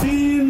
3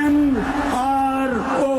NRO।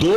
2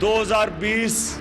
2020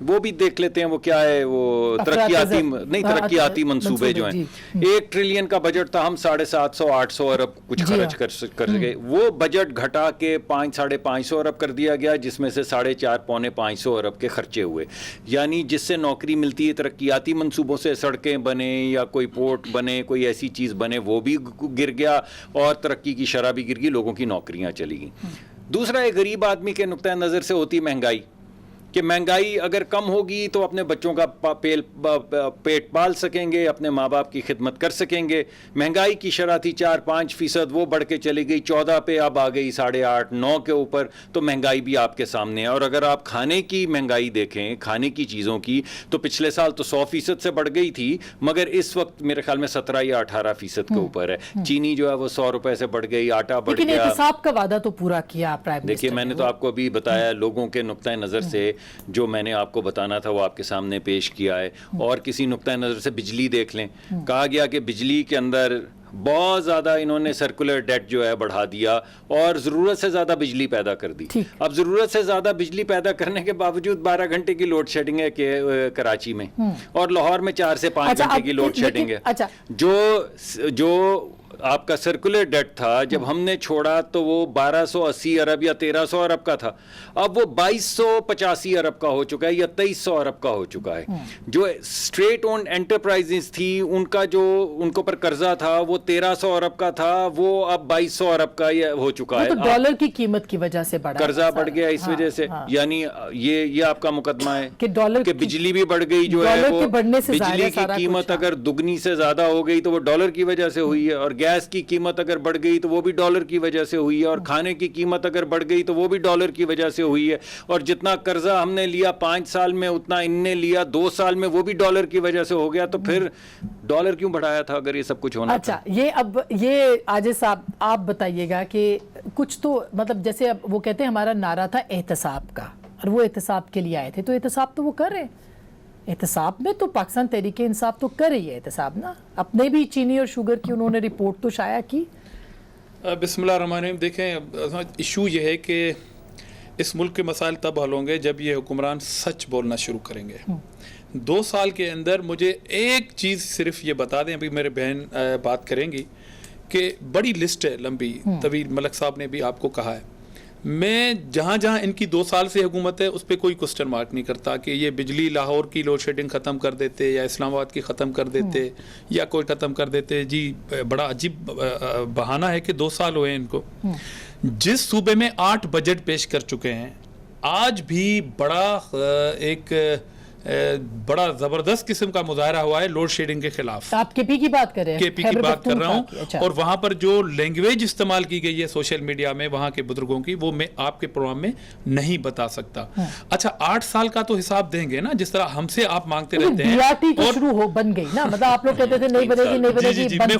وہ بھی دیکھ لیتے ہیں وہ کیا ہے, وہ ترقیاتی منصوبے جو ہیں. 1 ٹریلین کا بجٹ تھا, ہم 750-800 ارب کچھ خرچ کر سکے. وہ بجٹ گھٹا کے 500-550 ارب کر دیا گیا, جس میں سے 450-550 ارب کے خرچے ہوئے. یعنی جس سے نوکری ملتی ہے ترقیاتی منصوبوں سے, سڑکیں بنے یا کوئی پورٹ بنے, کوئی ایسی چیز بنے, وہ بھی گر گیا, اور ترقی کی شرح بھی گر گئی, لوگوں کی نوکریاں چلی گئیں. دوسرا, ایک غریب آدمی کے نقطۂ نظر سے ہوتی مہنگائی, کہ مہنگائی اگر کم ہوگی تو اپنے بچوں کا پیٹ پال سکیں گے, اپنے ماں باپ کی خدمت کر سکیں گے. مہنگائی کی شرح تھی 4-5%, وہ بڑھ کے چلی گئی 14 پہ, اب آ گئی 8.5-9 کے اوپر. تو مہنگائی بھی آپ کے سامنے ہے. اور اگر آپ کھانے کی مہنگائی دیکھیں, کھانے کی چیزوں کی, تو پچھلے سال تو 100% سے بڑھ گئی تھی, مگر اس وقت میرے خیال میں 17 یا 18% کے اوپر ہے. چینی جو ہے وہ 100 روپے سے بڑھ گئی, آٹا بڑھ گیا. لیکن احتساب کا وعدہ تو پورا کیا پرائم منسٹر. دیکھیے, میں نے تو آپ کو ابھی بتایا, لوگوں کے نقطۂ نظر سے جو میں نے آپ کو بتانا تھا وہ آپ کے سامنے پیش کیا ہے. اور کسی نقطۂ نظر سے بجلی دیکھ لیں, کہا گیا کہ بجلی کے اندر بہت زیادہ انہوں نے سرکولر ڈیٹ جو ہے بڑھا دیا, اور ضرورت سے زیادہ بجلی پیدا کر دی. اب ضرورت سے زیادہ بجلی پیدا کرنے کے باوجود 12 گھنٹے کی لوڈ شیڈنگ ہے کہ کراچی میں, اور لاہور میں 4 سے 5 گھنٹے کی لوڈ شیڈنگ ہے. جو آپ کا سرکولر ڈیٹ تھا, جب ہم نے چھوڑا تو وہ 1280 ارب یا 1300 ارب کا تھا, اب وہ 2285 ارب کا ہو چکا ہے یا 2300 ارب کا ہو چکا ہے. جو اسٹریٹ اونڈ انٹرپرائزز تھی, ان کا جو ان کو پر قرضہ تھا وہ 1300 ارب کا تھا, وہ اب 2200 ارب کا ہو چکا ہے. ڈالر کی قیمت کی وجہ سے بڑھا, قرضہ بڑھ گیا اس وجہ سے. یعنی یہ آپ کا مقدمہ ہے کہ بجلی بھی بڑھ گئی, جو ہے وہ بجلی کی قیمت اگر دگنی سے زیادہ ہو گئی تو وہ ڈالر کی وجہ سے ہوئی ہے, اور گیس کی قیمت اگر بڑھ گئی تو وہ بھی ڈالر کی وجہ سے ہوئی ہے, اور کھانے کی قیمت اگر بڑھ گئی تو وہ بھی ڈالر کی وجہ سے ہوئی ہے. اور جتنا قرضہ ہم نے لیا 5 سال میں, اتنا ان نے لیا 2 سال میں, وہ بھی ڈالر کی وجہ سے ہو گیا. تو پھر ڈالر کیوں بڑھایا تھا اگر یہ سب کچھ ہونا تھا؟ اچھا, یہ عاجز صاحب آپ بتائیے گا کہ کچھ تو مطلب جیسے اب وہ کہتے ہیں ہمارا نعرہ تھا احتساب کا, اور وہ احتساب کے لیے آئے تھے, تو احتساب تو وہ کر رہے ہیں. احتساب میں تو پاکستان تحریک انصاف تو کر رہی ہے احتساب نا, اپنے بھی چینی اور شوگر کی انہوں نے رپورٹ تو شائع کی. بسم اللہ الرحمن الرحیم. دیکھیں, ایشو یہ ہے کہ اس ملک کے مسائل تب حل ہوں گے جب یہ حکمران سچ بولنا شروع کریں گے. 2 سال کے اندر مجھے ایک چیز صرف یہ بتا دیں, ابھی میرے بہن بات کریں گی, کہ بڑی لسٹ ہے لمبی طویل, ملک صاحب نے بھی آپ کو کہا ہے. میں جہاں جہاں ان کی 2 سال سے حکومت ہے اس پہ کوئی کوسچن مارک نہیں کرتا کہ یہ بجلی لاہور کی لوڈ شیڈنگ ختم کر دیتے, یا اسلام آباد کی ختم کر دیتے, یا کوئی ختم کر دیتے. جی بڑا عجیب بہانہ ہے کہ 2 سال ہوئے ان کو. جس صوبے میں 8 بجٹ پیش کر چکے ہیں, آج بھی بڑا زبردست قسم کا مظاہرہ ہوا ہے لوڈ شیڈنگ کے خلاف. آپ کے پی کی بات کر رہے ہیں؟ کے پی کی بات کر رہا ہوں. اور وہاں پر جو لینگویج استعمال کی گئی ہے سوشل میڈیا میں وہاں کے بزرگوں کی, وہ میں آپ کے پروگرام میں نہیں بتا سکتا. اچھا, 8 سال کا تو حساب دیں گے نا, جس طرح ہم سے آپ مانگتے رہتے ہیں. BRT تو شروع ہو بن گئی نا, مطلب آپ لوگ کہتے تھے نہیں بنے گی, نہیں بنے گی, میں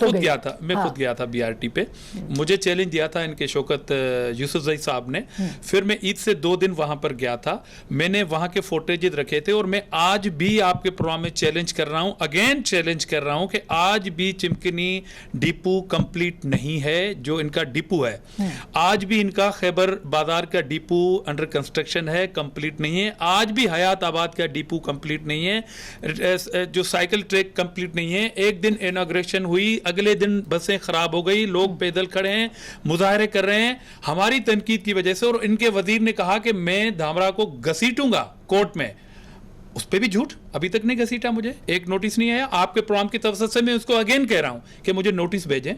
خود گیا تھا BRT پہ. مجھے چیلنج دیا تھا ان کے شوکت یوسف زئی صاحب نے. پھر میں عید سے 2 دن وہاں پر گیا تھا, میں نے وہاں کے فوٹیجز رکھے تھے, اور میں آج بھی آپ کے پروگرام میں چیلنج کر رہا ہوں, اگین چیلنج کر رہا ہوں کہ آج بھی چمکنی ڈیپو کمپلیٹ نہیں ہے جو ان کا ڈیپو ہے. آج بھی ان کا خیبر بازار کا ڈیپو انڈر کنسٹرکشن ہے, کمپلیٹ نہیں ہے. آج بھی حیات آباد کا ڈیپو کمپلیٹ نہیں ہے, جو سائیکل ٹریک کمپلیٹ نہیں ہے. ایک دن انوگریشن ہوئی, اگلے دن بسیں خراب ہو گئی, لوگ پیدل کھڑے ہیں, مظاہرے کر رہے ہیں ہماری تنقید کی وجہ سے. اور ان کے وزیر نے کہا کہ میں دھامرا کو گھسیٹوں گا کورٹ میں. اس پہ بھی جھوٹ, ابھی تک نہیں گھسیٹا, مجھے ایک نوٹس نہیں آیا. آپ کے پروگرام کی طرف سے میں اس کو اگین کہہ رہا ہوں کہ مجھے نوٹس بھیجیں.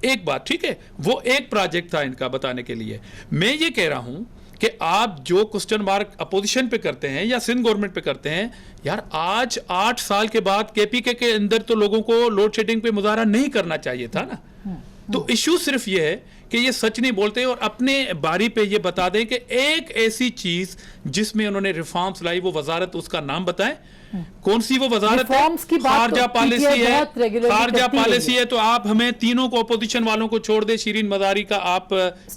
ایک بات ٹھیک ہے, وہ ایک پروجیکٹ تھا ان کا بتانے کے لیے. میں یہ کہہ رہا ہوں کہ آپ جو کوسچن مارک اپوزیشن پہ کرتے ہیں یا سندھ گورنمنٹ پہ کرتے ہیں, یار آج 8 سال کے بعد کے پی کے اندر تو لوگوں کو لوڈ شیڈنگ پہ مظاہرہ نہیں کرنا چاہیے تھا نا. تو ایشو صرف یہ ہے کہ یہ سچ نہیں بولتے, اور اپنے باری پہ یہ بتا دیں کہ ایک ایسی چیز جس میں انہوں نے ریفارمز لائی, وہ وزارت, اس کا نام بتائیں. کون سی وہ وزارت ہے؟ خارجہ پالیسی ہے. خارجہ پالیسی ہے تو آپ ہمیں تینوں کو, اپوزیشن والوں کو چھوڑ دیں, شیرین مزاری کا آپ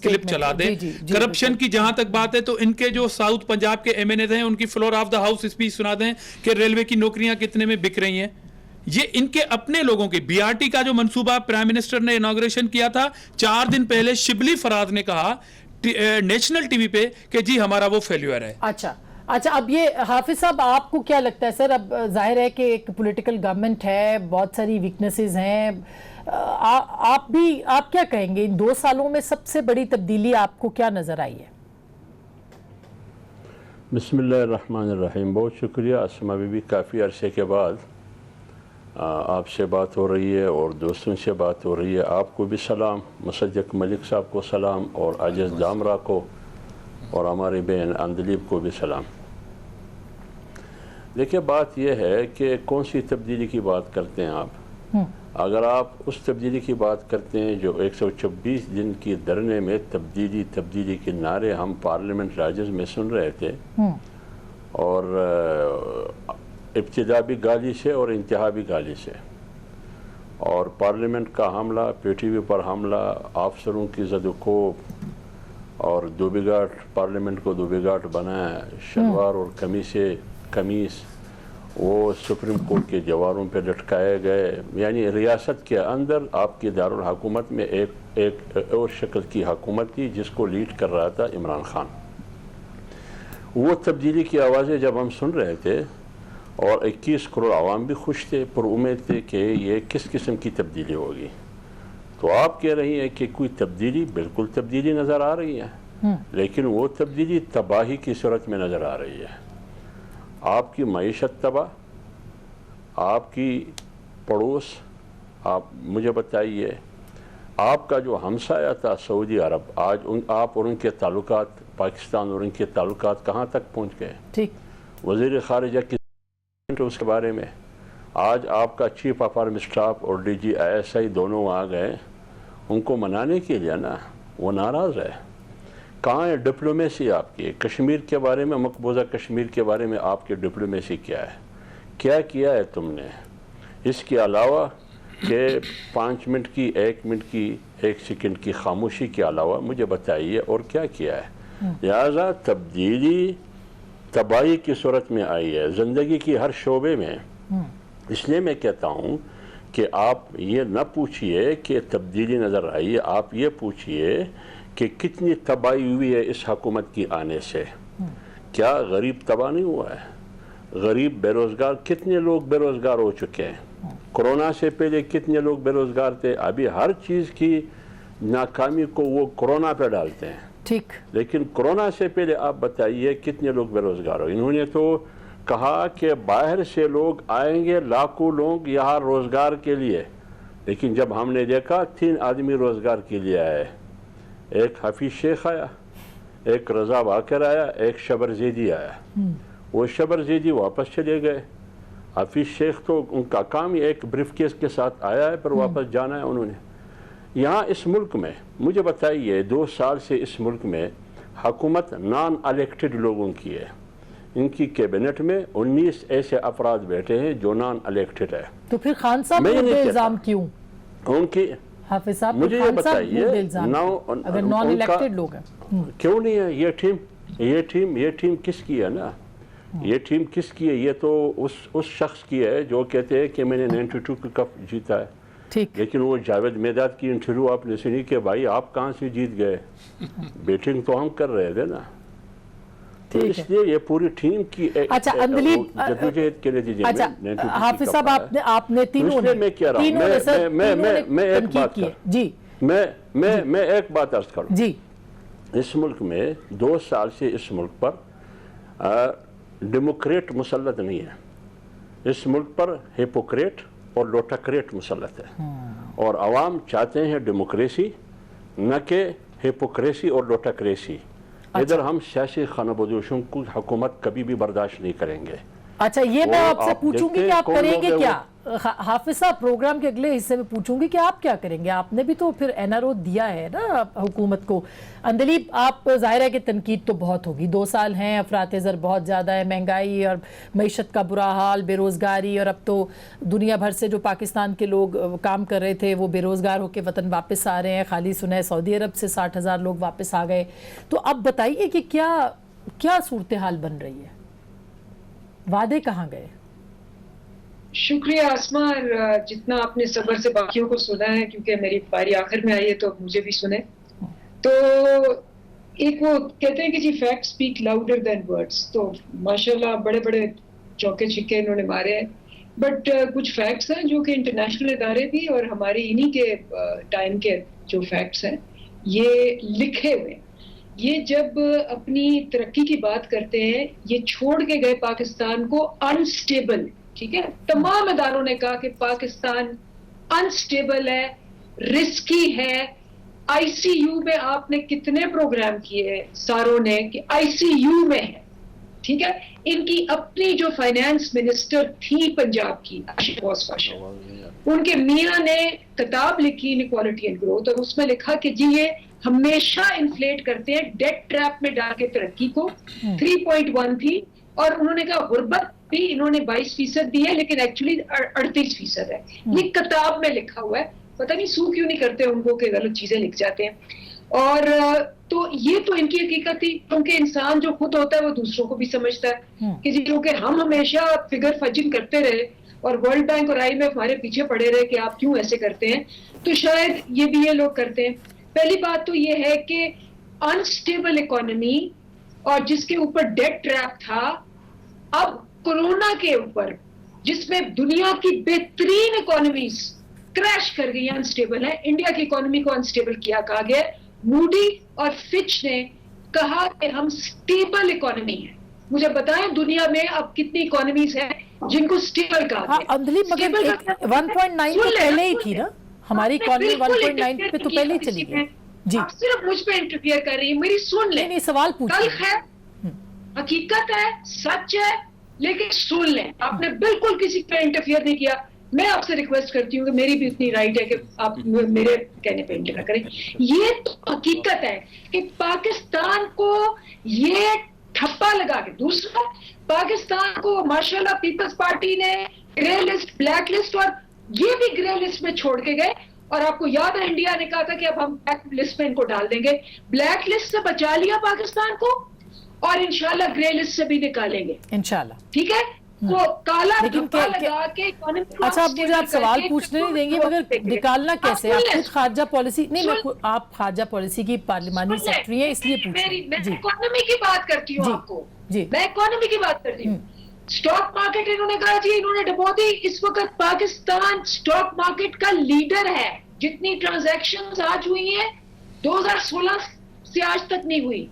کلپ چلا دیں. کرپشن کی جہاں تک بات ہے تو ان کے جو ساؤتھ پنجاب کے ایم این اے ہیں ان کی floor of the house speech سنا دیں کہ ریلوے کی نوکریاں کتنے میں بک رہی ہیں. یہ ان کے اپنے لوگوں کی. BRT کا جو منصوبہ پرائم منسٹر نے انوگریشن کیا تھا, 4 دن پہلے شبلی فراز نے کہا نیشنل ٹی وی پہ کہ جی ہمارا وہ فیلیور ہے. اچھا, اچھا اب یہ حافظ صاحب آپ کو کیا لگتا ہے سر، اب ظاہر ہے کہ ایک پولیٹیکل گورنمنٹ ہے، بہت ساری ویکنیسز ہیں، آپ کیا کہیں گے ان 2 سالوں میں سب سے بڑی تبدیلی آپ کو کیا نظر آئی ہے؟ بسم اللہ الرحمن الرحیم. بہت شکریہ اسما بی بی، کافی عرصے کے بعد آپ سے بات ہو رہی ہے اور دوستوں سے بات ہو رہی ہے. آپ کو بھی سلام، مصدق ملک صاحب کو سلام، اور عاجز دامرا کو، اور ہماری بہن اندلیب کو بھی سلام. دیکھیں بات یہ ہے کہ کون سی تبدیلی کی بات کرتے ہیں آپ. اگر آپ اس تبدیلی کی بات کرتے ہیں جو 126 دن کی دھرنے میں تبدیلی کے نعرے ہم پارلیمنٹ راجز میں سن رہے تھے، اور ابتدا بھی گالی سے اور انتہا بھی گالی سے، اور پارلیمنٹ کا حملہ، پی ٹی وی پر حملہ، افسروں کی زد و کوب، اور دوبگاٹ، پارلیمنٹ کو دوبگاٹ بنایا، شلوار اور قمیص وہ سپریم کورٹ کے دیواروں پہ لٹکائے گئے. یعنی ریاست کے اندر آپ کی دارالحکومت میں ایک اور شکل کی حکومت تھی جس کو لیڈ کر رہا تھا عمران خان. وہ تبدیلی کی آوازیں جب ہم سن رہے تھے، اور 21 کروڑ عوام بھی خوش تھے، پر امید تھے کہ یہ کس قسم کی تبدیلی ہوگی. تو آپ کہہ رہی ہیں کہ کوئی تبدیلی، بالکل تبدیلی نظر آ رہی ہے، لیکن وہ تبدیلی تباہی کی صورت میں نظر آ رہی ہے. آپ کی معیشت تباہ، آپ کی پڑوس. آپ مجھے بتائیے، آپ کا جو ہمسایہ تھا سعودی عرب، آج آپ اور ان کے تعلقات، پاکستان اور ان کے تعلقات کہاں تک پہنچ گئے. ٹھیک، وزیر خارجہ کی اس کے بارے میں آج آپ کا چیف آف آرمی اسٹاف اور D G I S I دونوں آ گئے ان کو منانے کے لیے نا. وہ ناراض ہے. کہاں ہے ڈپلومیسی آپ کی؟ کشمیر کے بارے میں، مقبوضہ کشمیر کے بارے میں آپ کی ڈپلومیسی کیا ہے؟ کیا کیا ہے تم نے؟ اس کے علاوہ کہ 5 منٹ کی، 1 منٹ کی، 1 سیکنڈ کی خاموشی کے علاوہ مجھے بتائیے اور کیا کیا ہے؟ لہذا تبدیلی تباہی کی صورت میں آئی ہے زندگی کی ہر شعبے میں. اس لیے میں کہتا ہوں کہ آپ یہ نہ پوچھئے کہ تبدیلی نظر آئی ہے، آپ یہ پوچھئے کہ کتنی تباہی ہوئی ہے اس حکومت کی آنے سے. کیا غریب تباہ نہیں ہوا ہے؟ غریب، بے روزگار، کتنے لوگ بے روزگار ہو چکے ہیں؟ کرونا سے پہلے کتنے لوگ بے روزگار تھے؟ ابھی ہر چیز کی ناکامی کو وہ کرونا پہ ڈالتے ہیں. ٹھیک، لیکن کرونا سے پہلے آپ بتائیے کتنے لوگ بے روزگار ہو. انہوں نے تو کہا کہ باہر سے لوگ آئیں گے، لاکھوں لوگ یہاں روزگار کے لیے، لیکن جب ہم نے دیکھا 3 آدمی روزگار کے لیے آئے. ایک حفیظ شیخ آیا، ایک رضا باکر آیا، ایک شبر زیدی آیا. وہ شبر زیدی واپس چلے گئے. حفیظ شیخ تو ان کا کام ہی ایک بریف کیس کے ساتھ آیا ہے، پر واپس جانا ہے انہوں نے. یہاں اس ملک میں مجھے بتائیے 2 سال سے اس ملک میں حکومت نان الیکٹڈ لوگوں کی ہے. ان کی کیبنٹ میں 19 ایسے افراد بیٹھے ہیں جو نان الیکٹڈ ہے. تو پھر خان صاحب پہ الزام کیوں؟ ان کی حافظ صاحب مجھے یہ بتائیے اگر نان الیکٹڈ لوگ ہیں کیوں نہیں ہے یہ ٹیم کس کی ہے نا؟ یہ ٹیم کس کی ہے؟ یہ تو اس شخص کی ہے جو کہتے ہیں کہ میں نے 92 کا کپ جیتا ہے. ٹھیک، لیکن وہ جاوید میداد کی انٹرویو آپ نے سنی کہ بھائی آپ کہاں سے جیت گئے؟ بیٹنگ تو ہم کر رہے تھے نا. تو اس لیے یہ پوری ٹیم کی اچھا اندلیب، جدوجہد کے نتیجے میں حافظ صاحب آپ نے تینوں نے میں کہہ رہا ہوں، میں ایک بات جی میں ایک بات عرض کروں. جی، اس ملک میں 2 سال سے اس ملک پر ڈیموکریٹ مسلط نہیں ہے. اس ملک پر ہیپوکریٹ اور لوٹاکریٹ مسلط ہے، اور عوام چاہتے ہیں ڈیموکریسی، نہ کہ ہیپوکریسی اور لوٹاکریسی. ادھر ہم سیاسی خانہ بدوشوں کو حکومت کبھی بھی برداشت نہیں کریں گے. اچھا یہ میں آپ سے پوچھوں گی کہ آپ کریں گے کیا؟ حافظ صاحب پروگرام کے اگلے حصے میں پوچھوں گی کہ آپ کیا کریں گے. آپ نے بھی تو پھر این آر او دیا ہے نا حکومت کو. اندلیب، آپ ظاہر ہے کہ تنقید تو بہت ہوگی، 2 سال ہیں، افراط زر بہت زیادہ ہے، مہنگائی اور معیشت کا برا حال، بے روزگاری، اور اب تو دنیا بھر سے جو پاکستان کے لوگ کام کر رہے تھے وہ بے روزگار ہو کے وطن واپس آ رہے ہیں. خالی سنا ہے سعودی عرب سے 60,000 لوگ واپس آ گئے. تو اب بتائیے کہ کیا صورتحال بن رہی ہے؟ وعدے کہاں گئے؟ شکریہ آسما، جتنا آپ نے صبر سے باقیوں کو سنا ہے، کیونکہ میری باری آخر میں آئی ہے تو مجھے بھی سنے. تو ایک وہ کہتے ہیں کہ جی fact speak louder than words, تو ماشاءاللہ بڑے بڑے چوکے چھکے انہوں نے مارے ہیں، بٹ کچھ فیکٹس ہیں جو کہ انٹرنیشنل ادارے بھی اور ہماری انہی کے ٹائم کے جو فیکٹس ہیں یہ لکھے ہوئے ہیں. یہ جب اپنی ترقی کی بات کرتے ہیں یہ چھوڑ کے گئے پاکستان کو انسٹیبل. ٹھیک ہے، تمام اداروں نے کہا کہ پاکستان انسٹیبل ہے، رسکی ہے. آئی سی یو میں آپ نے کتنے پروگرام کیے ساروں نے کہ آئی سی یو میں ہے. ٹھیک ہے، ان کی اپنی جو فائنانس منسٹر تھی پنجاب کی ان کے میاں نے کتاب لکھی انیکوالٹی اینڈ گروتھ، اور اس میں لکھا کہ جی یہ ہمیشہ انفلیٹ کرتے ہیں ڈیٹ ٹریپ میں ڈال کے ترقی کو. 3.1 تھی اور انہوں نے کہا غربت بھی انہوں نے 22% دی ہے لیکن ایکچولی 38% ہے. یہ کتاب میں لکھا ہوا ہے، پتہ نہیں سو کیوں نہیں کرتے ان کو کہ غلط چیزیں لکھ جاتے ہیں. اور تو یہ تو ان کی حقیقت تھی، کیونکہ انسان جو خود ہوتا ہے وہ دوسروں کو بھی سمجھتا ہے کہ جی کیونکہ ہم ہمیشہ فگر فجن کرتے رہے اور ورلڈ بینک اور IMF ہمارے پیچھے پڑے رہے کہ آپ کیوں ایسے کرتے ہیں، تو شاید یہ بھی یہ لوگ کرتے ہیں. پہلی بات تو یہ ہے کہ انسٹیبل اکانومی اور جس کے اوپر ڈیٹ ٹریپ تھا، اب کورونا کے اوپر جس میں دنیا کی بہترین اکانومیز کریش کر گئی ہیں، انسٹیبل ہے. انڈیا کی اکانومی کو انسٹیبل کہا گیا. موڈی اور فچ نے کہا کہ ہم سٹیبل اکانومی ہیں. مجھے بتائیں دنیا میں اب کتنی اکانومیز ہیں جن کو سٹیبل کہا گیا؟ اندلی مگر 1.9 تو پہلے ہی تھی نا ہماری اکانومی، 1.9 پہ تو پہلے ہی چلی گئی. جی آپ صرف مجھ پہ انٹرفیئر کر رہی ہیں، میری سن لیں. نہیں سوال پوچھیں. ہے حقیقت ہے، سچ ہے، لیکن سن لیں. آپ نے بالکل کسی پہ انٹرفیئر نہیں کیا. میں آپ سے ریکویسٹ کرتی ہوں کہ میری بھی اتنی رائٹ ہے کہ آپ میرے کہنے پہ انٹر کریں. یہ تو حقیقت ہے کہ پاکستان کو یہ ٹھپا لگا کے، دوسرا پاکستان کو ماشاءاللہ پیپلز پارٹی نے گرے لسٹ، بلیک لسٹ، اور یہ بھی گرے لسٹ میں چھوڑ کے گئے. اور آپ کو یاد ہے انڈیا نے کہا تھا کہ اب ہم بلیک لسٹ میں ان کو ڈال دیں گے. بلیک لسٹ سے بچا لیا پاکستان کو اور انشاءاللہ گرے لسٹ سے بھی نکالیں گے انشاءاللہ. ٹھیک ہے، وہ کالا دھپا لگا کے. اچھا اب مجھے آپ سوال پوچھنے نہیں دیں گے مگر نکالنا کیسے؟ آپ خود خارجہ پالیسی نہیں، میں آپ خارجہ پالیسی کی پارلیمانی سیکرٹری ہیں اس لیے پوچھ رہی ہوں. میں اکانومی کی بات کرتی ہوں آپ کو، میں اکانومی کی بات کرتی ہوں. سٹاک مارکیٹ انہوں نے کہا جی انہوں نے ڈبو دی. اس وقت پاکستان سٹاک مارکیٹ کا لیڈر ہے. جتنی ٹرانزیکشنز آج ہوئی ہیں 2016 سے آج تک نہیں ہوئی،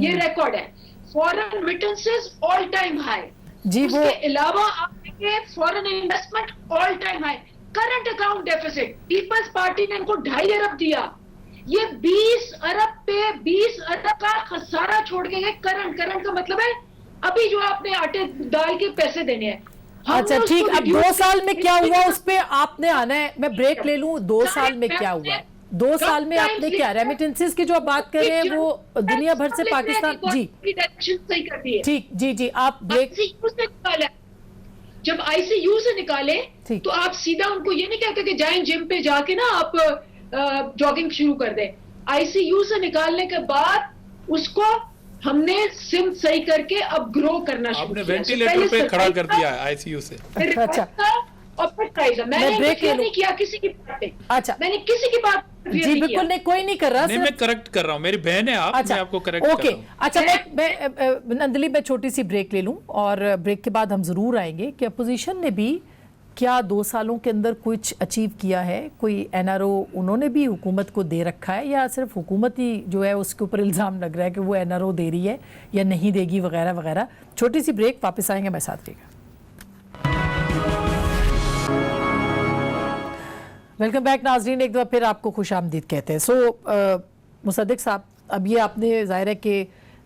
یہ ریکارڈ ہے. Foreign remittances all time high. جی اس کے علاوہ آپ دیکھیں foreign investment all time high. Current account deficit Peoples Party نے ان کو 2.5 ارب دیا. یہ 20 ارب پہ 20 ارب کا خسارہ چھوڑ کے گئے. کرنٹ کا مطلب ہے ابھی جو آپ نے آٹے دال کے پیسے دینے ہیں. اچھا ٹھیک، اب 2 سال میں کیا ہوا اس پہ آپ نے آنا ہے. میں بریک لے لوں. 2 سال میں کیا ہوا؟ 2 سال میں آپ نے کیا ریمیٹنسز کی جو آپ بات کر رہے ہیں وہ دنیا بھر سے پاکستان. جی ٹھیک، جی آپ بریک. جب آئی سی یو سے نکالے تو آپ سیدھا ان کو یہ نہیں کہتے کہ جائیں جم پہ جا کے نا آپ جاگنگ شروع کر دیں. آئی سی یو سے نکالنے کے بعد اس کو ہم نے سم صحیح کر کے اب گرو کرنا شروع کیا. آپ نے وینٹیلیٹر پہ کھڑا کر دیا ہے آئی سی یو سے. اچھا میں نے نہیں کیا کسی کی بات پہ. اچھا میں نے کسی کی بات جی بالکل نہیں، کوئی نہیں کر رہا. نہیں میں کریکٹ کر رہا ہوں، میری بہن ہے آپ، میں آپ کو کریکٹ کر رہا ہوں. اچھا میں نندلی میں چھوٹی سی بریک لے لوں اور بریک کے بعد ہم ضرور آئیں گے کہ اپوزیشن نے بھی کیا 2 سالوں کے اندر کچھ اچیو کیا ہے. کوئی NRO انہوں نے بھی حکومت کو دے رکھا ہے یا صرف حکومت ہی جو ہے اس کے اوپر الزام لگ رہا ہے کہ وہ NRO دے رہی ہے یا نہیں دے گی وغیرہ وغیرہ. چھوٹی سی بریک، واپس آئیں گے، میں ساتھ رہے گا. ویلکم بیک ناظرین، ایک دفعہ پھر آپ کو خوش آمدید کہتے ہیں. مصدق صاحب، اب یہ آپ نے ظاہر ہے کہ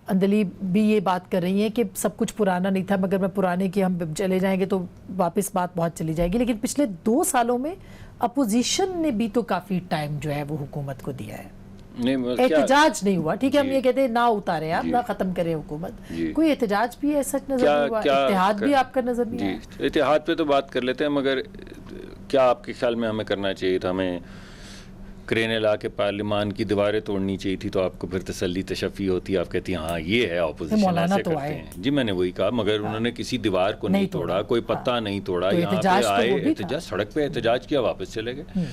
اندلی بھی یہ بات کر رہی ہیں کہ سب کچھ پرانا نہیں تھا، مگر میں پرانے کی ہم چلے جائیں گے تو واپس بات بہت چلی جائے گی. لیکن پچھلے 2 سالوں میں اپوزیشن نے بھی تو کافی ٹائم جو ہے وہ حکومت کو دیا ہے. احتجاج نہیں ہوا، ٹھیک ہے، ہم یہ کہتے ہیں نہ اتارے آپ، نہ ختم کریں حکومت. کوئی احتجاج بھی ایسا نظر نہیں ہوا؟ اتحاد بھی آپ کا نظر نہیں آیا؟ اتحاد پہ تو بات کر لیتے ہیں، مگر کیا آپ کے خیال میں ہمیں کرنا چاہیے تھا؟ ہمیں کرینے لا کے پارلیمان کی دیواریں توڑنی چاہیے تھی، تو آپ کو پھر تسلی تشفی ہوتی، آپ کہتی ہیں ہاں یہ ہے اپوزیشن ایسے کرتے ہیں. جی میں نے وہی کہا، مگر انہوں نے کسی دیوار کو نہیں توڑا، کوئی پتہ نہیں توڑا. یہاں پہ آئے احتجاج، سڑک پہ احتجاج کیا، واپس چلے گئے.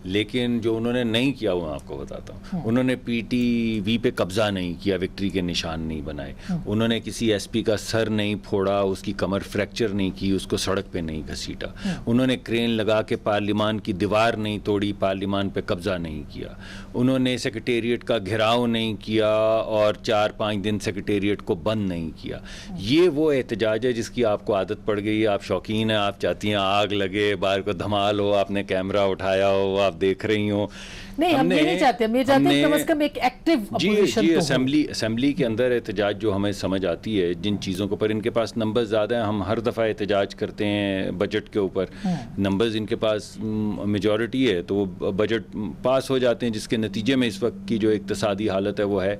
لیکن جو انہوں نے نہیں کیا وہ آپ کو بتاتا ہوں. انہوں نے پی ٹی وی پہ قبضہ نہیں کیا, وکٹری کے نشان نہیں بنائے. انہوں نے کسی ایس پی کا سر نہیں پھوڑا, اس کی کمر فریکچر نہیں کی, اس کو سڑک پہ نہیں گھسیٹا. انہوں نے کرین لگا کے پارلیمان کی دیوار نہیں توڑی, پارلیمان پہ قبضہ نہیں کیا. انہوں نے سیکریٹریٹ کا گھیراؤ نہیں کیا اور 4-5 دن سیکریٹریٹ کو بند نہیں کیا. یہ وہ احتجاج ہے جس کی آپ کو عادت پڑ گئی ہے, آپ شوقین ہیں, آپ چاہتی ہیں آگ لگے, باہر کو دھمال ہو, آپ نے کیمرہ اٹھایا ہو, آپ دیکھ رہی ہوں. نہیں, ہم یہ نہیں چاہتے, ہم یہ چاہتے ہیں کم از کم ایک ایکٹیو اپوزیشن تو ہو. اسمبلی کے اندر احتجاج جو ہمیں سمجھ آتی ہے جن چیزوں کے اوپر, ان کے پاس نمبر زیادہ ہیں. ہم ہر دفعہ احتجاج کرتے ہیں بجٹ کے اوپر, نمبرز ان کے پاس میجورٹی ہے تو وہ بجٹ پاس ہو جاتے ہیں, جس کے نتیجے میں اس وقت کی جو اقتصادی حالت ہے وہ ہے.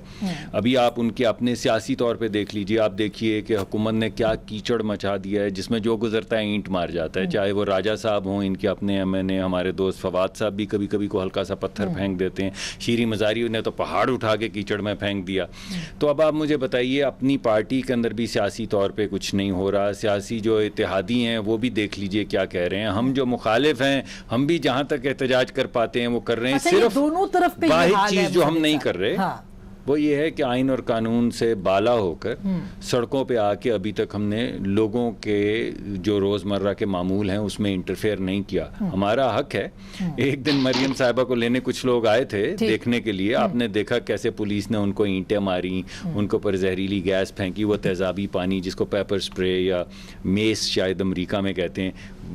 ابھی آپ ان کے اپنے سیاسی طور پہ دیکھ لیجئے, آپ دیکھیے کہ حکومت نے کیا کیچڑ مچا دیا ہے, جس میں جو گزرتا ہے اینٹ مار جاتا ہے. چاہے وہ راجہ صاحب ہوں, ان کے اپنے ایم این اے, ہمارے دوست فواد صاحب بھی کبھی کبھی کو ہلکا سا پتھر پھینک دیتے ہیں. شیریں مزاری نے تو پہاڑ اٹھا کے کیچڑ میں پھینک دیا. تو اب آپ مجھے بتائیے, اپنی پارٹی کے اندر بھی سیاسی طور پہ کچھ نہیں ہو رہا. سیاسی جو اتحادی ہیں وہ بھی دیکھ لیجئے کیا کہہ رہے ہیں. ہم جو مخالف ہیں ہم بھی جہاں تک احتجاج کر پاتے ہیں وہ کر رہے ہیں. صرف دونوں طرف پہ واحد چیز جو ہم نہیں کر رہے وہ یہ ہے کہ آئین اور قانون سے بالا ہو کر سڑکوں پہ آ کے ابھی تک ہم نے لوگوں کے جو روزمرہ کے معمول ہیں اس میں انٹرفیئر نہیں کیا. ہمارا حق ہے. ایک دن مریم صاحبہ کو لینے کچھ لوگ آئے تھے دیکھنے کے لیے, آپ نے دیکھا کیسے پولیس نے ان کو اینٹیں ماری, ان کو پر زہریلی گیس پھینکی, وہ تیزابی پانی جس کو پیپر سپرے یا میس شاید امریکہ میں کہتے ہیں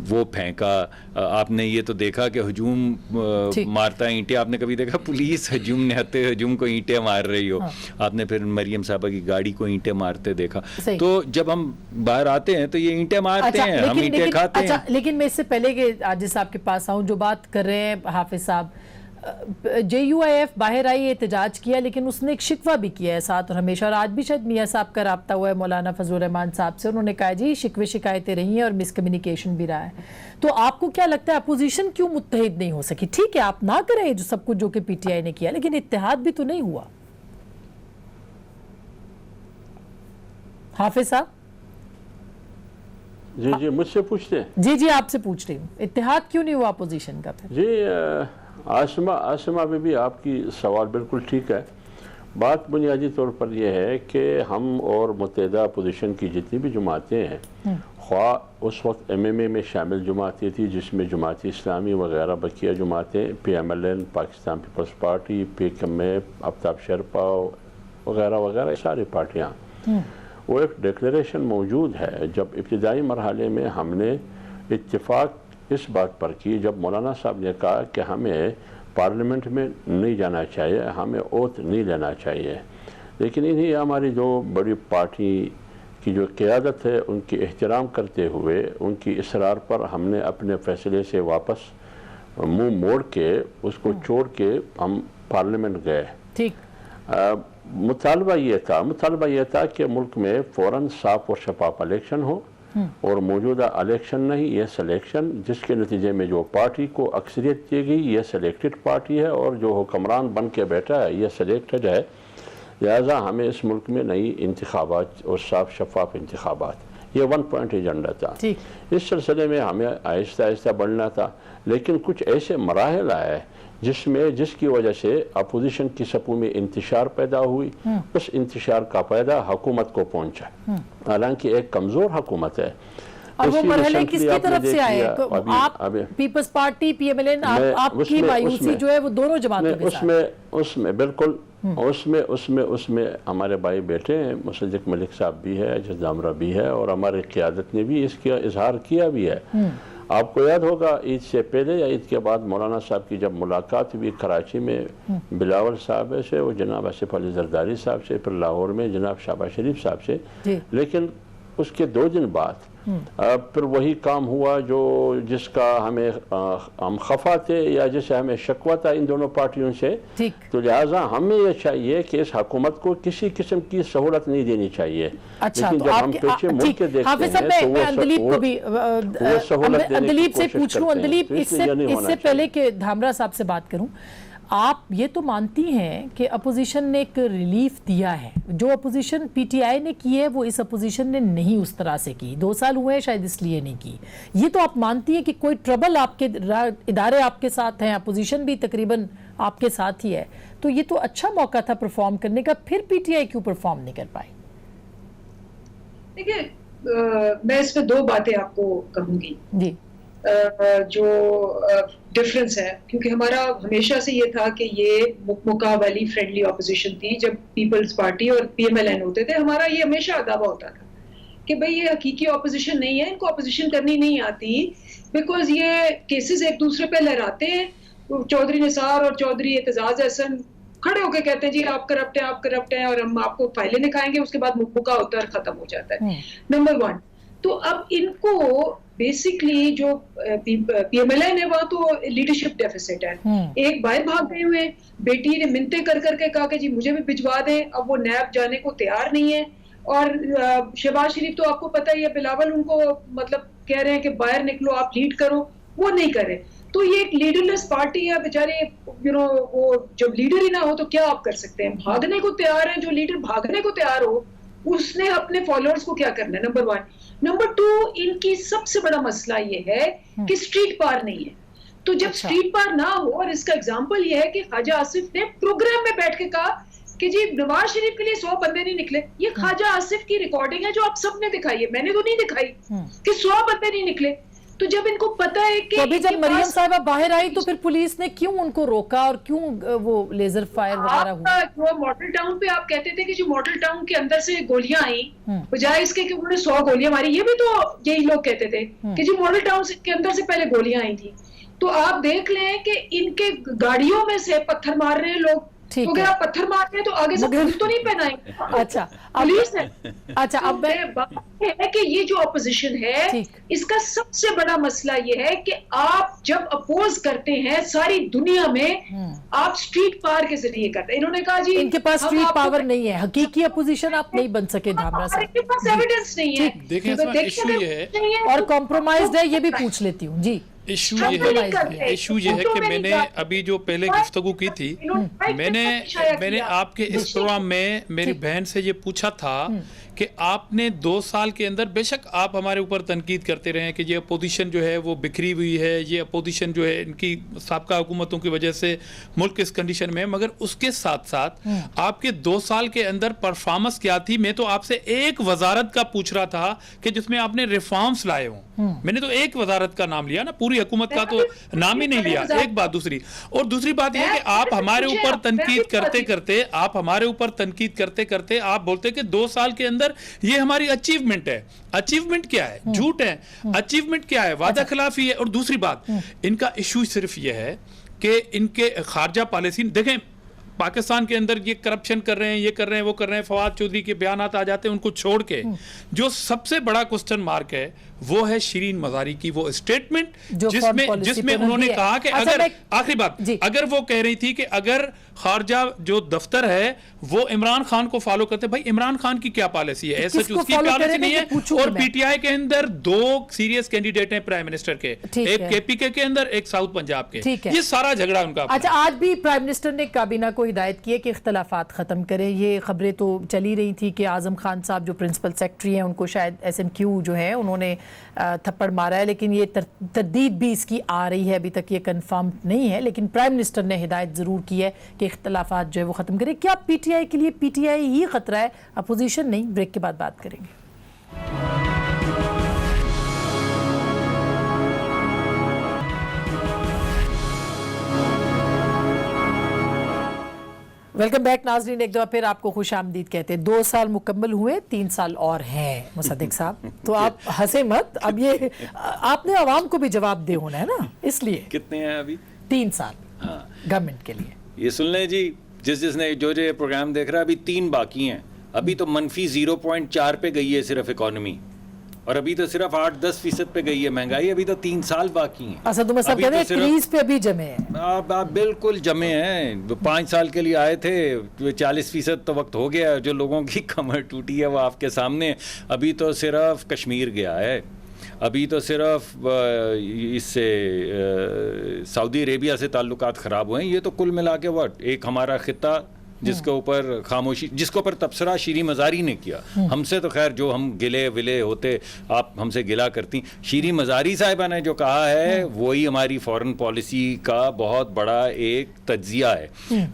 وہ پھینکا. آپ نے یہ تو دیکھا کہ ہجوم مارتا ہے اینٹیں, آپ نے کبھی دیکھا پولیس ہجوم نہتے ہجوم کو اینٹیں مار رہی ہو؟ آپ نے پھر مریم صاحبہ کی گاڑی کو اینٹیں مارتے دیکھا. تو جب ہم باہر آتے ہیں تو یہ اینٹیں مارتے ہیں, ہم اینٹیں کھاتے ہیں. لیکن میں اس سے پہلے کہ عاجز صاحب کے پاس آؤں, جو بات کر رہے ہیں حافظ صاحب, جے یو آئی ایف باہر آئی, احتجاج کیا, لیکن اس نے ایک شکوہ بھی کیا ہے ساتھ, اور ہمیشہ, اور آج بھی شاید میاں صاحب کا رابطہ ہوا ہے مولانا فضل الرحمان صاحب سے. انہوں نے کہا جی شکوے شکایتیں رہی ہیں اور مس کمیونیکیشن بھی رہا ہے. تو آپ کو کیا لگتا ہے اپوزیشن کیوں متحد نہیں ہو سکی؟ ٹھیک ہے آپ نہ کریں جو سب کچھ جو کہ پی ٹی آئی نے کیا, لیکن اتحاد بھی تو نہیں ہوا. حافظ صاحب جی مجھ سے پوچھتے ہیں. جی آپ سے پوچھ رہی ہوں, اتحاد کیوں نہیں ہوا اپوزیشن کا پھر؟ جی آسمہ بھی آپ کی سوال بالکل ٹھیک ہے. بات بنیادی طور پر یہ ہے کہ ہم اور متحدہ اپوزیشن کی جتنی بھی جماعتیں ہیں, خواہ اس وقت ایم ایم اے میں شامل جماعتیں تھی جس میں جماعت اسلامی وغیرہ بقیہ جماعتیں, P M L N, Pakistan peoples party, P M A, Aftab Sherpao وغیرہ وغیرہ, ساری پارٹیاں, وہ ایک ڈکلیریشن موجود ہے. جب ابتدائی مرحلے میں ہم نے اتفاق اس بات پر کی, جب مولانا صاحب نے کہا کہ ہمیں پارلیمنٹ میں نہیں جانا چاہیے, ہمیں اوتھ نہیں لینا چاہیے, لیکن انہی ہماری جو بڑی پارٹی کی جو قیادت ہے ان کی احترام کرتے ہوئے ان کی اصرار پر ہم نے اپنے فیصلے سے واپس منہ موڑ کے اس کو چھوڑ کے ہم پارلیمنٹ گئے. ٹھیک. مطالبہ یہ تھا کہ ملک میں فوراً صاف اور شفاف الیکشن ہو, اور موجودہ الیکشن نہیں, یہ سلیکشن جس کے نتیجے میں جو پارٹی کو اکثریت دی گئی یہ سلیکٹڈ پارٹی ہے, اور جو حکمران بن کے بیٹھا ہے یہ سلیکٹڈ ہے. لہذا ہمیں اس ملک میں نئی انتخابات اور صاف شفاف انتخابات, یہ 1 پوائنٹ ایجنڈا تھا. اس سلسلے میں ہمیں آہستہ آہستہ بڑھنا تھا, لیکن کچھ ایسے مراحل آئے جس کی وجہ سے اپوزیشن کی صفوں میں انتشار پیدا ہوئی. اس انتشار کا فائدہ حکومت کو پہنچا, حالانکہ ایک کمزور حکومت ہے. اور وہ مرحلے کس کی طرف سے آئے؟ آپ Peoples party, P M L N, آپ کی مایوسی جو ہے وہ دونوں جماعتوں کے ساتھ. اس میں بالکل اس میں ہمارے بھائی بیٹھے ہیں, مصدق ملک صاحب بھی ہے, اجاز دامرہ بھی ہے, اور ہماری قیادت نے بھی اس کا اظہار کیا بھی ہے. آپ کو یاد ہوگا عید سے پہلے یا عید کے بعد مولانا صاحب کی جب ملاقات ہوئی کراچی میں بلاول صاحب سے, وہ جناب آصف علی زرداری صاحب سے, پھر لاہور میں جناب شہباز شریف صاحب سے, لیکن اس کے 2 دن بعد پھر وہی کام ہوا جس کا ہم خفا تھے یا جسے ہمیں شکوہ تھا ان دونوں پارٹیوں سے. تو لہٰذا ہمیں یہ چاہیے کہ اس حکومت کو کسی قسم کی سہولت نہیں دینی چاہیے. لیکن جب ہم پیچھے مڑ کے دیکھتے ہیں تو وہ سہولت دینے کی کوشش کرتے ہیں. اندلیب سے پہلے کہ دھامرا صاحب سے بات کروں, آپ یہ تو مانتی ہیں کہ اپوزیشن نے ایک ریلیف دیا ہے, جو اپوزیشن پی ٹی آئی نے کی ہے وہ اس اپوزیشن نے نہیں اس طرح سے کی, 2 سال ہوئے ہیں شاید اس لیے نہیں کی. یہ تو آپ مانتی ہیں کہ کوئی ٹربل آپ کے ادارے آپ کے ساتھ ہیں, اپوزیشن بھی تقریباً آپ کے ساتھ ہی ہے, تو یہ تو اچھا موقع تھا پرفارم کرنے کا, پھر پی ٹی آئی کیوں پرفارم نہیں کر پائی؟ دیکھیں میں اس میں 2 باتیں آپ کو کہوں گی جی. جو ڈفرنس ہے, کیونکہ ہمارا ہمیشہ سے یہ تھا کہ یہ مقابلی فرینڈلی اپوزیشن تھی. جب پیپلز پارٹی اور پی ایم ایل این ہوتے تھے, ہمارا یہ ہمیشہ دعویٰ ہوتا تھا کہ بھئی یہ حقیقی اپوزیشن نہیں ہے, ان کو اپوزیشن کرنی نہیں آتی, بیکاز یہ کیسز ایک دوسرے پہ لہراتے ہیں. چودھری نثار اور چودھری اعتزاز احسن کھڑے ہو کے کہتے ہیں جی آپ کرپٹ ہیں اور ہم آپ کو فائلیں دکھائیں گے, اس کے بعد مکہ ہوتا ہے اور ختم ہو جاتا ہے. نمبر 1. تو اب ان کو بیسکلی جو پی ایم ایل این ہے وہاں تو لیڈرشپ ڈیفیسٹ ہے. ایک باہر بھاگ گئے ہوئے, بیٹی نے منتیں کر کے کہا کہ جی مجھے بھی بھجوا دیں, اب وہ نیب جانے کو تیار نہیں ہے. اور شہباز شریف تو آپ کو پتہ ہی ہے, بلاول ان کو مطلب کہہ رہے ہیں کہ باہر نکلو آپ لیڈ کرو, وہ نہیں کرے. تو یہ ایک لیڈرلیس پارٹی ہے بیچارے, وہ جب لیڈر ہی نہ ہو تو کیا آپ کر سکتے ہیں. بھاگنے کو تیار ہیں, جو لیڈر بھاگنے کو تیار ہو اس نے اپنے فالوورز کو کیا کرنا ہے, نمبر 1. نمبر 2, ان کی سب سے بڑا مسئلہ یہ ہے کہ اسٹریٹ پار نہیں ہے. تو جب اسٹریٹ پار نہ ہو, اور اس کا اگزامپل یہ ہے کہ خواجہ آصف نے پروگرام میں بیٹھ کے کہا کہ جی نواز شریف کے لیے 100 بندے نہیں نکلے. یہ خواجہ آصف کی ریکارڈنگ ہے جو آپ سب نے دکھائی ہے, میں نے تو نہیں دکھائی کہ 100 بندے نہیں نکلے. تو جب ان کو پتا ہے کہ ابھی جب مریم صاحبہ باہر آئی تو پھر پولیس نے کیوں ان کو روکا اور کیوں وہ لیزر فائر وغیرہ ہوا؟ جو ماڈل ٹاؤن پہ آپ کہتے تھے کہ جو ماڈل ٹاؤن کے اندر سے گولیاں آئیں بجائے اس کے کہ انہوں نے 100 گولیاں ماری, یہ بھی تو یہی لوگ کہتے تھے کہ جو ماڈل ٹاؤن کے اندر سے پہلے گولیاں آئی تھی. تو آپ دیکھ لیں کہ ان کے گاڑیوں میں سے پتھر مار رہے ہیں لوگ, تو اگر آپ پتھر مارتے ہیں تو آگے سے پولیس تو نہیں پہنائیں گے. اچھا پولیس ہے. اچھا اب بات ہے کہ یہ جو اپوزیشن ہے اس کا سب سے بڑا مسئلہ یہ ہے کہ آپ جب اپوز کرتے ہیں ساری دنیا میں آپ اسٹریٹ پاور کے ذریعے کرتے ہیں. انہوں نے کہا جی ان کے پاس اسٹریٹ پاور نہیں ہے, حقیقی اپوزیشن آپ نہیں بن سکے دھامرا صاحب, ان کے پاس ایویڈنس نہیں ہے. دیکھیں اس میں ایشو یہ ہے اور کمپرومائزڈ ہے, یہ بھی پوچھ لیتی ہوں. جی ایشو یہ ہے کہ میں نے ابھی جو پہلے گفتگو کی تھی, میں نے آپ کے اس پروگرام میں میری بہن سے یہ پوچھا تھا کہ آپ نے 2 سال کے اندر, بے شک آپ ہمارے اوپر تنقید کرتے رہے کہ یہ اپوزیشن جو ہے وہ بکھری ہوئی ہے, یہ اپوزیشن جو ہے ان کی سابقہ حکومتوں کی وجہ سے ملک اس کنڈیشن میں, مگر اس کے ساتھ ساتھ آپ کے 2 سال کے اندر پرفارمنس کیا تھی؟ میں تو آپ سے ایک وزارت کا پوچھ رہا تھا کہ جس میں آپ نے ریفارمز لائے ہوں. میں نے تو ایک وزارت کا نام لیا نا, پوری حکومت کا تو نام ہی نہیں لیا. ایک بات. دوسری بات یہ ہے کہ آپ ہمارے اوپر تنقید کرتے کرتے آپ بولتے کہ 2 سال کے اندر یہ ہماری اچیومنٹ ہے. اچیومنٹ کیا ہے؟ جھوٹ ہے. اچیومنٹ کیا ہے؟ وعدہ خلافی ہے. اور دوسری بات, ان کا ایشو صرف یہ ہے کہ ان کے خارجہ پالیسی, دیکھیں پاکستان کے اندر یہ کرپشن کر رہے ہیں, یہ کر رہے ہیں, وہ کر رہے ہیں, فواد چودھری کے بیانات آ جاتے ہیں, ان کو چھوڑ کے جو سب سے بڑا کوسچن مارک ہے وہ ہے شیرین مزاری کی وہ اسٹیٹمنٹ جس میں انہوں نے کہا کہ اگر, آخری بات, اگر وہ کہہ رہی تھی کہ اگر خارجہ جو دفتر ہے وہ عمران خان کو فالو کرتے, بھائی عمران خان کی کیا پالیسی ہے؟ ایسا اس کی پالیسی نہیں ہے. اور پی ٹی آئی کے اندر 2 سیریس کینڈیڈیٹ ہیں پرائم منسٹر کے, ایک کے پی کے اندر, ایک ساؤتھ پنجاب کے. یہ سارا جھگڑا ان کا. اچھا, آج بھی پرائم منسٹر نے کابینہ کو ہدایت کی ہے کہ اختلافات ختم کریں. یہ خبریں تو چلی رہی تھی کہ اعظم خان صاحب جو پرنسپل سیکرٹری ہیں ان کو شاید ایس ایم کیو جو ہے انہوں نے تھپڑ مارا ہے, لیکن یہ تردید بھی اس کی آ رہی ہے, ابھی تک یہ کنفرم نہیں ہے, لیکن پرائم منسٹر نے ہدایت ضرور کی ہے کہ اختلافات جو ہے وہ ختم کریں. کیا پی ٹی آئی کے لیے پی ٹی آئی ہی خطرہ ہے, اپوزیشن نہیں؟ بریک کے بعد بات کریں گے. ویلکم بیک ناظرین, ایک دفعہ پھر آپ کو خوش آمدید کہتے ہیں. 2 سال مکمل ہوئے, 3 سال اور ہیں مصدق صاحب, تو آپ ہنسے مت. اب یہ آپ نے عوام کو بھی جواب دے ہونا ہے نا, اس لیے. کتنے ہیں ابھی؟ 3 سال گورنمنٹ کے لیے. یہ سن لیں جی, جس نے جو پروگرام دیکھ رہا ہے, ابھی 3 باقی ہیں. ابھی تو منفی 0.4 پہ گئی ہے صرف اکانومی, اور ابھی تو صرف 8-10% پہ گئی ہے مہنگائی. ابھی تو 3 سال باقی ہیں. اسد عمر صاحب کہتے ہیں کریز پہ ابھی جمے ہیں. آپ بالکل جمے ہیں. 5 سال کے لیے آئے تھے, 40% تو وقت ہو گیا. جو لوگوں کی کمر ٹوٹی ہے وہ آپ کے سامنے. ابھی تو صرف کشمیر گیا ہے. ابھی تو صرف اس سے سعودی عربیہ سے تعلقات خراب ہوئے ہیں. یہ تو کل ملا کے ایک ہمارا خطہ جس کے اوپر خاموشی، جس کے اوپر تبصرہ شیریں مزاری نے کیا. ہم سے تو خیر جو ہم گلے ولے ہوتے، آپ ہم سے گلا کرتی. شیریں مزاری صاحبہ نے جو کہا ہے وہی ہماری فورن پالیسی کا بہت بڑا ایک تجزیہ ہے.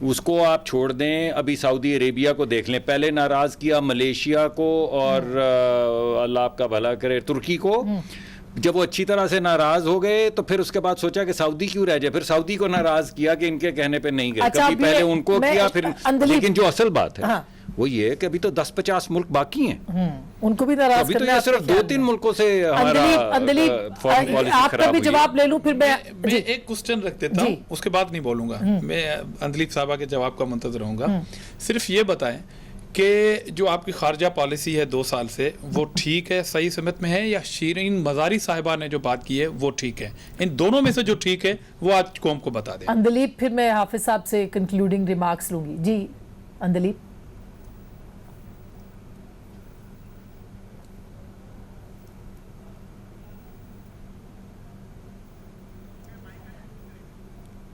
اس کو آپ چھوڑ دیں. ابھی سعودی عربیہ کو دیکھ لیں، پہلے ناراض کیا ملیشیا کو اور اللہ آپ کا بھلا کرے ترکی کو. جب وہ اچھی طرح سے ناراض ہو گئے تو پھر اس کے بعد سوچا کہ سعودی کیوں رہ جائے، پھر سعودی کو ناراض کیا کہ ان کے کہنے پہ نہیں گئے. کبھی پہلے ان کو کیا پھر. لیکن جو اصل بات ہے وہ یہ ہے کہ ابھی تو 10-50 ملک باقی ہیں، ان کو بھی ناراض ابھی تو یہ صرف 2-3 ملکوں سے ہمارا فورن پالیسی آپ کا بھی جواب لے لوں پھر میں ایک کوسچن رکھ دیتا ہوں، اس کے بعد نہیں بولوں گا. میں اندلیب صاحبہ کے جواب کا منتظر رہوں گا. صرف یہ بتائیں کہ جو آپ کی خارجہ پالیسی ہے 2 سال سے، وہ ٹھیک ہے، صحیح سمت میں ہے، یا شیریں مزاری صاحبہ نے جو بات کی ہے وہ ٹھیک ہے؟ ان دونوں میں سے جو ٹھیک ہے وہ آج قوم کو بتا دیں. اندلیب، پھر میں حافظ صاحب سے کنکلوڈنگ ریمارکس لوں گی. جی اندلیب.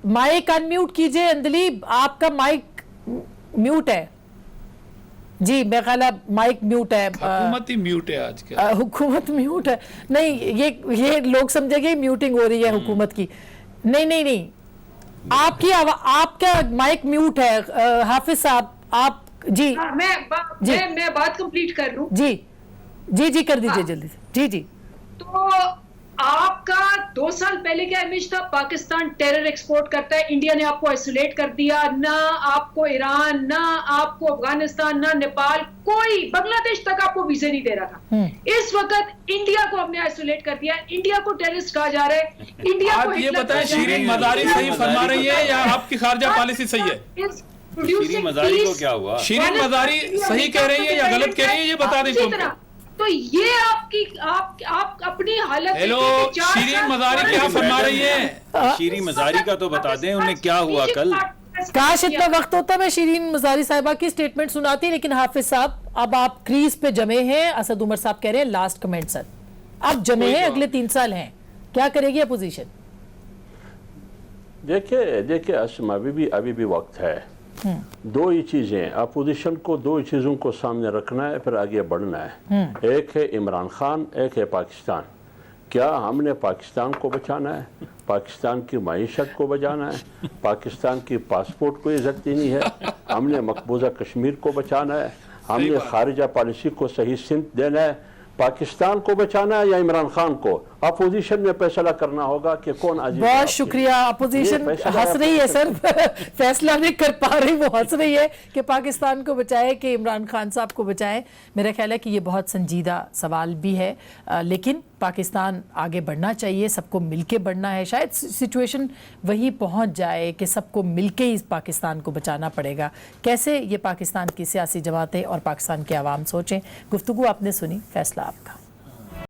مائک ان میوٹ کیجئے اندلیب، آپ کا مائک میوٹ ہے. جی میں خیال مائک میوٹ ہے. حکومت ہی میوٹ ہے آج کے. حکومت میوٹ ہے نہیں، یہ لوگ سمجھے گے میوٹنگ ہو رہی ہے حکومت کی. نہیں آپ کی آپ کا مائک میوٹ ہے. حافظ صاحب آپ. جی میں بات کمپلیٹ کر لوں. جی کر دیجئے جلدی. جی تو آپ کا 2 سال پہلے کیا امیج تھا؟ پاکستان ٹیرر ایکسپورٹ کرتا ہے. انڈیا نے آپ کو آئسولیٹ کر دیا. نہ آپ کو ایران، نہ آپ کو افغانستان، نہ نیپال، کوئی بنگلہ دیش تک آپ کو ویزے نہیں دے رہا تھا. اس وقت انڈیا کو ہم نے آئسولیٹ کر دیا. انڈیا کو ٹیررسٹ کہا جا رہا ہے. انڈیا کو یہ بتائیں شیریں مزاری صحیح فرما رہی ہے یا آپ کی خارجہ پالیسی صحیح ہے؟ شیریں مزاری کو کیا ہوا؟ شیریں مزاری صحیح کہہ رہی ہے یا غلط کہہ رہی ہے، یہ بتا دیں قوم کو. تو یہ آپ اپنی حالت. ہیلو، شیریں مزاری کیا فرما رہی ہے؟ شیریں مزاری کا تو بتا دیں انہیں کیا ہوا کل. کاش اتنا وقت ہوتا میں شیریں مزاری صاحبہ کی سٹیٹمنٹ سناتی. لیکن حافظ صاحب اب آپ کریز پہ جمے ہیں. اسد عمر صاحب کہہ رہے ہیں لاسٹ کمنٹ سر، اب جمے ہیں، اگلے 3 سال ہیں، کیا کرے گی اپوزیشن؟ دیکھیں اسما، ابھی بھی وقت ہے. 2 ہی چیزیں اپوزیشن کو، 2 ہی چیزوں کو سامنے رکھنا ہے، پھر آگے بڑھنا ہے. ایک ہے عمران خان، ایک ہے پاکستان. کیا ہم نے پاکستان کو بچانا ہے؟ پاکستان کی معیشت کو بچانا ہے؟ پاکستان کی پاسپورٹ کو عزت دینی ہے؟ ہم نے مقبوضہ کشمیر کو بچانا ہے؟ ہم نے خارجہ پالیسی کو صحیح سمت دینا ہے؟ پاکستان کو بچانا ہے یا عمران خان کو؟ اپوزیشن میں فیصلہ کرنا ہوگا کہ کون عزیز. بہت شکریہ. اپوزیشن ہنس رہی ہے سر، فیصلہ نہیں کر پا رہی، وہ ہنس رہی ہے کہ پاکستان کو بچائے کہ عمران خان صاحب کو بچائے. میرا خیال ہے کہ یہ بہت سنجیدہ سوال بھی ہے، لیکن پاکستان آگے بڑھنا چاہیے، سب کو مل کے بڑھنا ہے. شاید سچویشن وہی پہنچ جائے کہ سب کو مل کے اس پاکستان کو بچانا پڑے گا. کیسے یہ پاکستان کی سیاسی جماعتیں اور پاکستان کے عوام سوچیں. گفتگو آپ نے سنی، فیصلہ آپ کا.